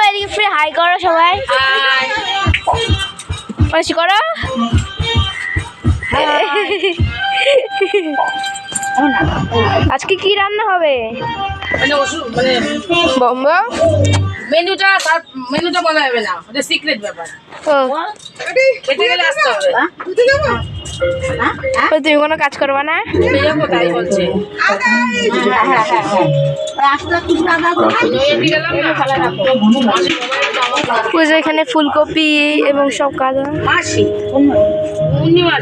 এদিকে হাই করো সবাই, বেশি করো। আজকে কি রান্না হবে? মেনুটা বলা হবে না, ওটা সিক্রেট ব্যাপার। খেতে গেলে আসতে হবে। তুমি কোনো কাজ করবে না? তাই বলছে। এখানে ফুলকপি এবং সব কাজ হয়।